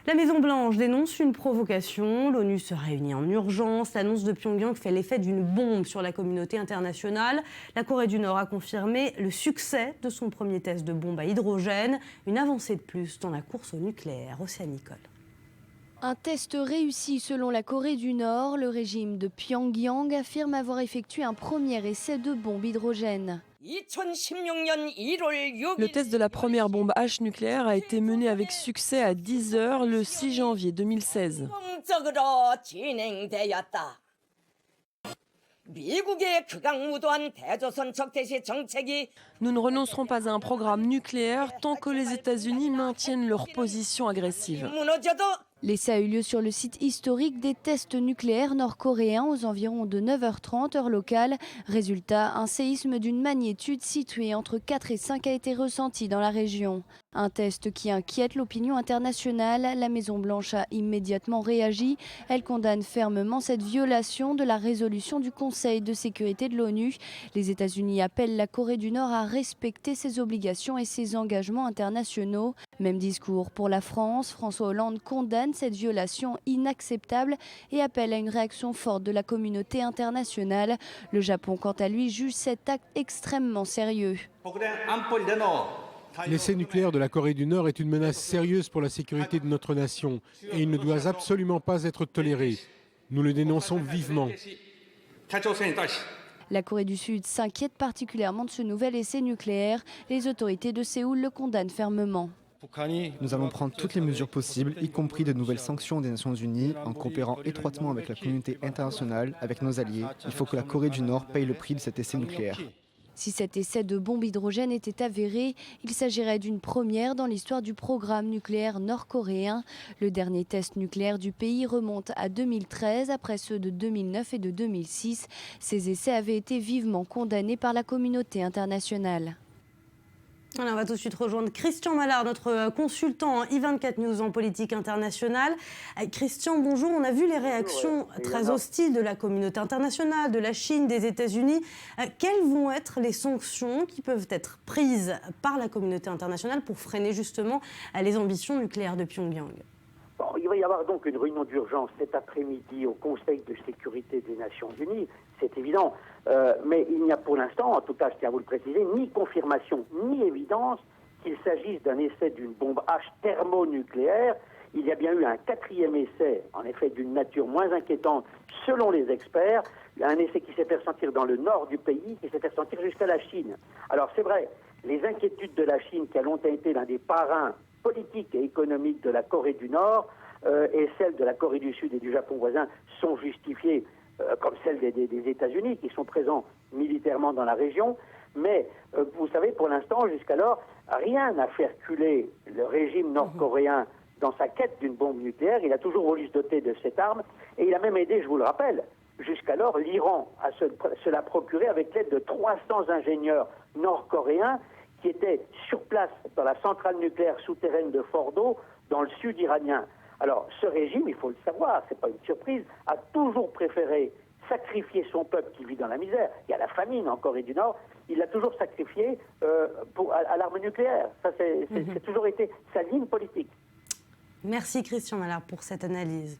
La Maison-Blanche dénonce une provocation. L'ONU se réunit en urgence. L'annonce de Pyongyang fait l'effet d'une bombe sur la communauté internationale. La Corée du Nord a confirmé le succès de son premier test de bombe à hydrogène. Une avancée de plus dans la course au nucléaire. Océane Nicole. Un test réussi selon la Corée du Nord. Le régime de Pyongyang affirme avoir effectué un premier essai de bombe hydrogène. Le test de la première bombe H nucléaire a été mené avec succès à 10 h le 6 janvier 2016. Nous ne renoncerons pas à un programme nucléaire tant que les États-Unis maintiennent leur position agressive. L'essai a eu lieu sur le site historique des tests nucléaires nord-coréens aux environs de 9h30 heure locale. Résultat, un séisme d'une magnitude située entre 4 et 5 a été ressenti dans la région. Un test qui inquiète l'opinion internationale. La Maison-Blanche a immédiatement réagi. Elle condamne fermement cette violation de la résolution du Conseil de sécurité de l'ONU. Les États-Unis appellent la Corée du Nord à respecter ses obligations et ses engagements internationaux. Même discours pour la France. François Hollande condamne cette violation inacceptable et appelle à une réaction forte de la communauté internationale. Le Japon, quant à lui, juge cet acte extrêmement sérieux. L'essai nucléaire de la Corée du Nord est une menace sérieuse pour la sécurité de notre nation et il ne doit absolument pas être toléré. Nous le dénonçons vivement. La Corée du Sud s'inquiète particulièrement de ce nouvel essai nucléaire. Les autorités de Séoul le condamnent fermement. Nous allons prendre toutes les mesures possibles, y compris de nouvelles sanctions des Nations Unies, en coopérant étroitement avec la communauté internationale, avec nos alliés. Il faut que la Corée du Nord paye le prix de cet essai nucléaire. Si cet essai de bombe hydrogène était avéré, il s'agirait d'une première dans l'histoire du programme nucléaire nord-coréen. Le dernier test nucléaire du pays remonte à 2013, après ceux de 2009 et de 2006. Ces essais avaient été vivement condamnés par la communauté internationale. Alors on va tout de suite rejoindre Christian Mallard, notre consultant I24 News en politique internationale. Christian, bonjour. On a vu les réactions très hostiles de la communauté internationale, de la Chine, des États-Unis. Quelles vont être les sanctions qui peuvent être prises par la communauté internationale pour freiner justement les ambitions nucléaires de Pyongyang ? Bon, il va y avoir donc une réunion d'urgence cet après-midi au Conseil de sécurité des Nations Unies, c'est évident. Mais il n'y a pour l'instant, en tout cas je tiens à vous le préciser, ni confirmation ni évidence qu'il s'agisse d'un essai d'une bombe H thermonucléaire. Il y a bien eu un quatrième essai, en effet d'une nature moins inquiétante selon les experts, un essai qui s'est fait ressentir dans le nord du pays, qui s'est fait ressentir jusqu'à la Chine. Alors c'est vrai, les inquiétudes de la Chine, qui a longtemps été l'un des parrains politiques et économiques de la Corée du Nord, et celles de la Corée du Sud et du Japon voisin sont justifiées, comme celles des États-Unis, qui sont présents militairement dans la région. Mais, vous savez, pour l'instant, jusqu'alors, rien n'a fait reculer le régime nord-coréen dans sa quête d'une bombe nucléaire. Il a toujours voulu se doter de cette arme, et il a même aidé, je vous le rappelle, jusqu'alors, l'Iran à se la procurer avec l'aide de 300 ingénieurs nord-coréens qui étaient sur place dans la centrale nucléaire souterraine de Fordo, dans le sud iranien. Alors, ce régime, il faut le savoir, c'est pas une surprise, a toujours préféré sacrifier son peuple qui vit dans la misère. Il y a la famine en Corée du Nord. Il l'a toujours sacrifié à l'arme nucléaire. Ça, c'est toujours été sa ligne politique. Merci Christian Mallard pour cette analyse.